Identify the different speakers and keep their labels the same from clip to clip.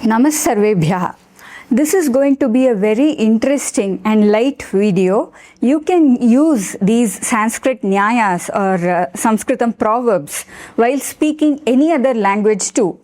Speaker 1: Namassarvebhyaha. This is going to be a very interesting and light video. You can use these Sanskrit Nyayas or Sanskritam proverbs while speaking any other language too.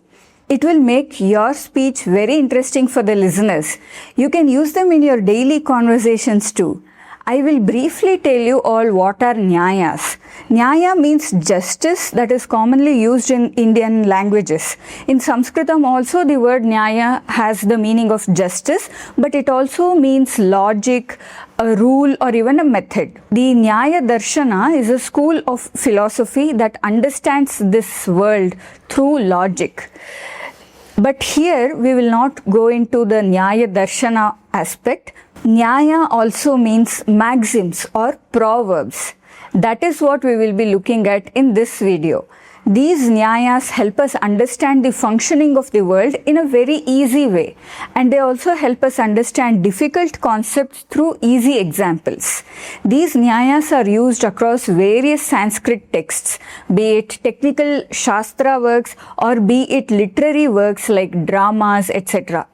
Speaker 1: It will make your speech very interesting for the listeners. You can use them in your daily conversations too. I will briefly tell you all what are Nyayas. Nyaya means justice, that is commonly used in Indian languages. In Sanskritam also the word Nyaya has the meaning of justice, but it also means logic, a rule or even a method. The Nyaya Darshana is a school of philosophy that understands this world through logic. But here we will not go into the Nyaya Darshana aspect. Nyaya also means maxims or proverbs. That is what we will be looking at in this video. These Nyayas help us understand the functioning of the world in a very easy way, and they also help us understand difficult concepts through easy examples. These Nyayas are used across various Sanskrit texts, be it technical Shastra works or be it literary works like dramas, etc.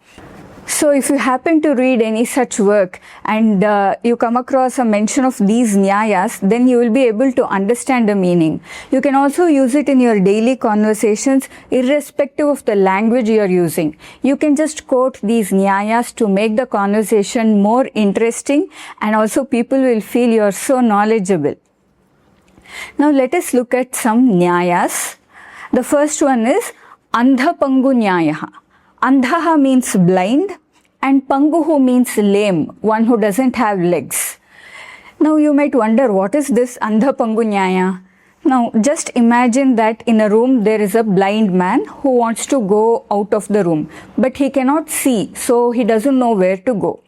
Speaker 1: So if you happen to read any such work and you come across a mention of these Nyayas, then you will be able to understand the meaning. You can also use it in your daily conversations irrespective of the language you are using. You can just quote these Nyayas to make the conversation more interesting, and also people will feel you are so knowledgeable. Now let us look at some Nyayas. The first one is Andhapangu Nyaya. Andhaha means blind and Panguhu means lame, one who doesn't have legs. Now you might wonder, what is this Andhapangu Nyaya? Now just imagine that in a room there is a blind man who wants to go out of the room, but he cannot see, so he doesn't know where to go.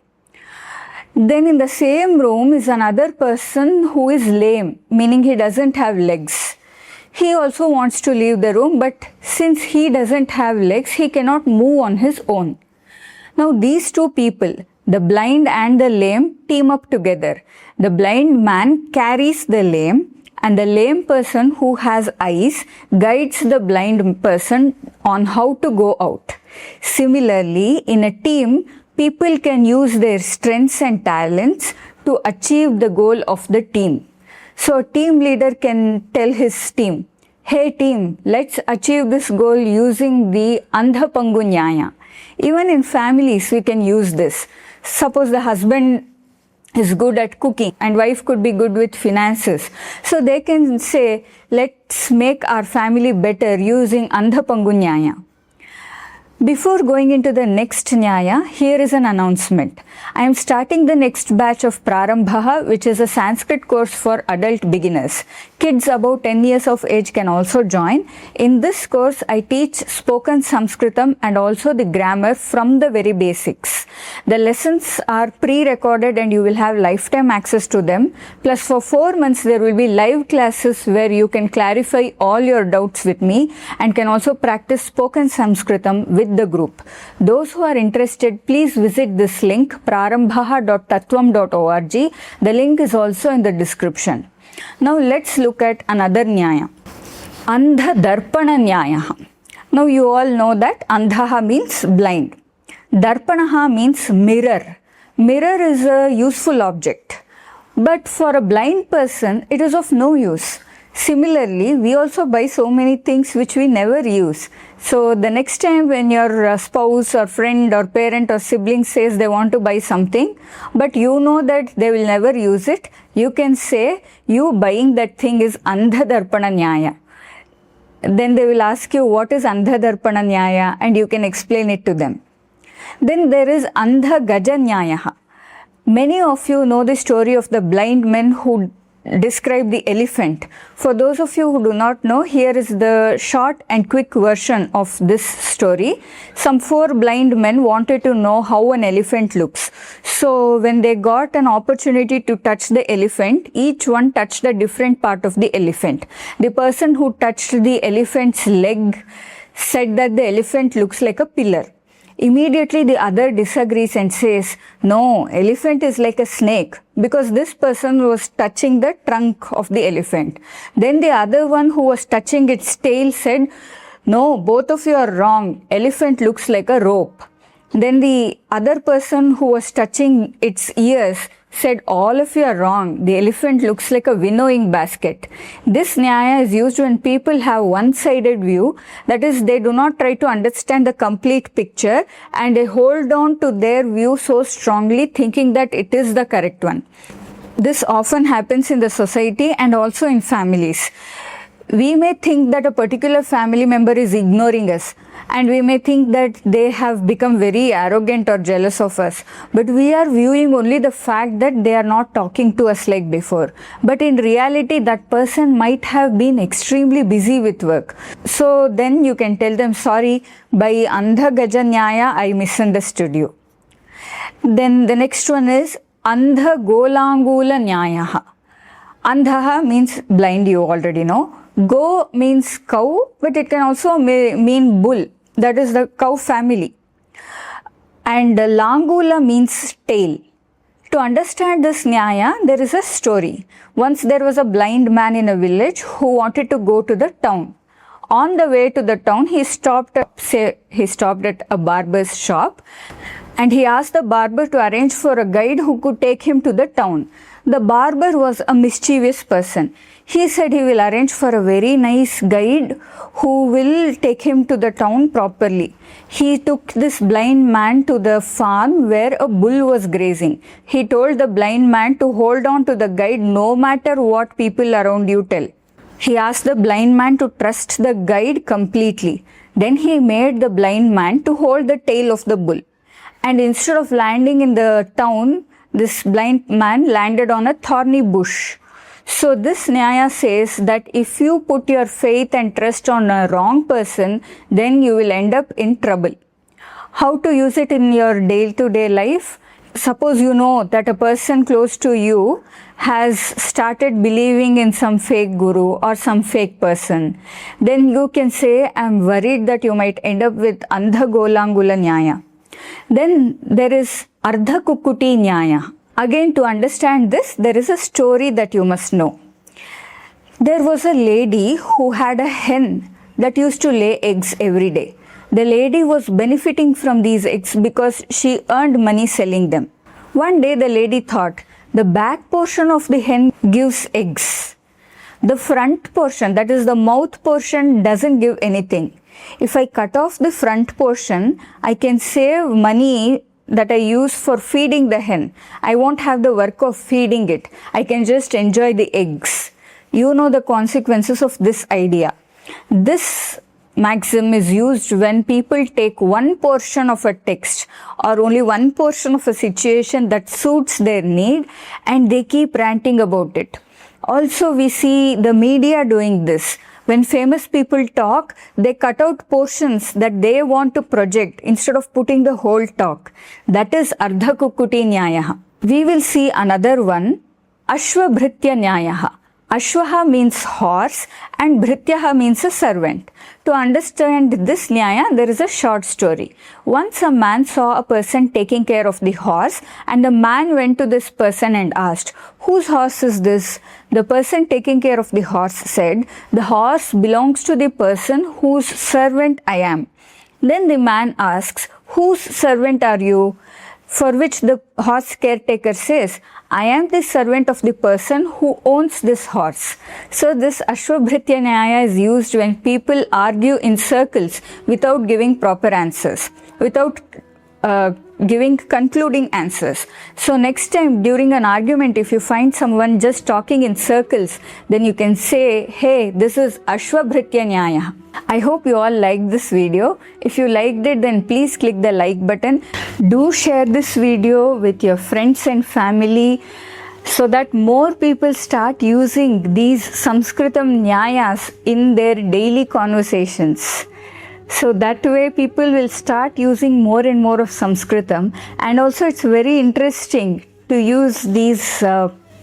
Speaker 1: Then in the same room is another person who is lame, meaning he doesn't have legs. He also wants to leave the room, but since he doesn't have legs, he cannot move on his own. Now these two people, the blind and the lame, team up together. The blind man carries the lame, and the lame person who has eyes guides the blind person on how to go out. Similarly, in a team, people can use their strengths and talents to achieve the goal of the team. So a team leader can tell his team, hey team, let's achieve this goal using the Andhapangu Nyaya. Even in families we can use this. Suppose the husband is good at cooking and wife could be good with finances. So they can say, let's make our family better using Andhapangu Nyaya. Before going into the next Nyaya, here is an announcement. I am starting the next batch of Prarambha, which is a Sanskrit course for adult beginners. Kids above 10 years of age can also join. In this course, I teach spoken Sanskritam and also the grammar from the very basics. The lessons are pre-recorded and you will have lifetime access to them. Plus for 4 months, there will be live classes where you can clarify all your doubts with me and can also practice spoken Sanskritam with the group. Those who are interested, please visit this link prarambha.tattvam.org. The link is also in the description. Now let's look at another Nyaya. Andhadarpana Nyaya. Now you all know that Andhaha means blind. Darpanaha means mirror. Mirror is a useful object. But for a blind person, it is of no use. Similarly, we also buy so many things which we never use. So the next time when your spouse or friend or parent or sibling says they want to buy something, but you know that they will never use it, you can say you buying that thing is Andhadarpana Nyaya. Then they will ask you what is Andhadarpana Nyaya, and you can explain it to them. Then there is Andhagaja Nyaya. Many of you know the story of the blind men who describe the elephant. For those of you who do not know, here is the short and quick version of this story. Some 4 blind men wanted to know how an elephant looks. So when they got an opportunity to touch the elephant, each one touched a different part of the elephant. The person who touched the elephant's leg said that the elephant looks like a pillar. Immediately the other disagrees and says, no, elephant is like a snake, because this person was touching the trunk of the elephant. Then the other one who was touching its tail said, no, both of you are wrong. Elephant looks like a rope. Then the other person who was touching its ears said, all of you are wrong. The elephant looks like a winnowing basket. This Nyaya is used when people have one-sided view. That is, they do not try to understand the complete picture and they hold on to their view so strongly, thinking that it is the correct one. This often happens in the society and also in families. We may think that a particular family member is ignoring us, and we may think that they have become very arrogant or jealous of us, but we are viewing only the fact that they are not talking to us like before. But in reality, that person might have been extremely busy with work. So then you can tell them, sorry, by Andhagaja Nyaya I misunderstood you. Then the next one is Andhagolangula Nyaya. Andha means blind, you already know. Go means cow, but it can also mean bull. That is the cow family. And langula means tail. To understand this Nyaya, there is a story. Once there was a blind man in a village who wanted to go to the town. On the way to the town, he stopped at a barber's shop, and he asked the barber to arrange for a guide who could take him to the town. The barber was a mischievous person. He said he will arrange for a very nice guide who will take him to the town properly. He took this blind man to the farm where a bull was grazing. He told the blind man to hold on to the guide no matter what people around you tell. He asked the blind man to trust the guide completely. Then he made the blind man to hold the tail of the bull. And instead of landing in the town, this blind man landed on a thorny bush. So this Nyaya says that if you put your faith and trust on a wrong person, then you will end up in trouble. How to use it in your day-to-day life? Suppose you know that a person close to you has started believing in some fake guru or some fake person. Then you can say, I am worried that you might end up with Andhagolangula Nyaya. Then there is Ardhakukkuti Nyaya. Again, to understand this, there is a story that you must know. There was a lady who had a hen that used to lay eggs every day. The lady was benefiting from these eggs because she earned money selling them. One day the lady thought, the back portion of the hen gives eggs. The front portion, that is the mouth portion, doesn't give anything. If I cut off the front portion, I can save money that I use for feeding the hen. I won't have the work of feeding it. I can just enjoy the eggs. You know the consequences of this idea. This maxim is used when people take one portion of a text or only one portion of a situation that suits their need and they keep ranting about it. Also, we see the media doing this. When famous people talk, they cut out portions that they want to project instead of putting the whole talk. That is Ardhakukkuti Nyaya. We will see another one, Ashvabhrtya Nyaya. Ashvaha means horse and bhritya means a servant. To understand this Nyaya, there is a short story. Once a man saw a person taking care of the horse, and the man went to this person and asked, whose horse is this? The person taking care of the horse said, the horse belongs to the person whose servant I am. Then the man asks, whose servant are you? For which the horse caretaker says, I am the servant of the person who owns this horse. So this Ashvabhrtya Nyaya is used when people argue in circles without giving proper answers, without giving concluding answers. So next time during an argument, if you find someone just talking in circles, then you can say, hey, this is Ashvabhrtya Nyaya. I hope you all liked this video. If you liked it, then please click the like button. Do share this video with your friends and family so that more people start using these Sanskritam Nyayas in their daily conversations. So that way people will start using more and more of Sanskritam, and also it's very interesting to use these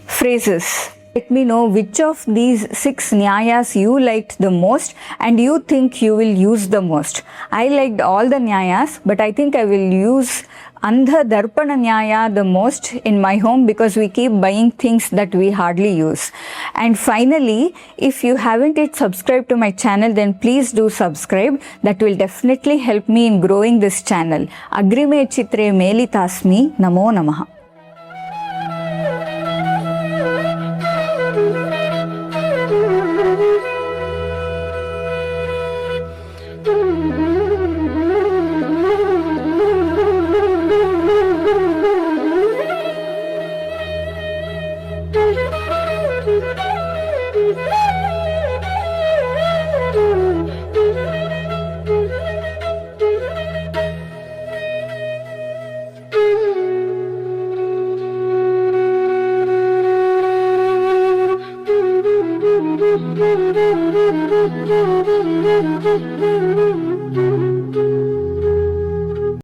Speaker 1: phrases. Let me know which of these 6 Nyayas you liked the most and you think you will use the most. I liked all the Nyayas, but I think I will use Andhadarpana Nyaya the most in my home because we keep buying things that we hardly use. And finally, if you haven't yet subscribed to my channel, then please do subscribe. That will definitely help me in growing this channel. Agrime chitre melitasmi namo namaha.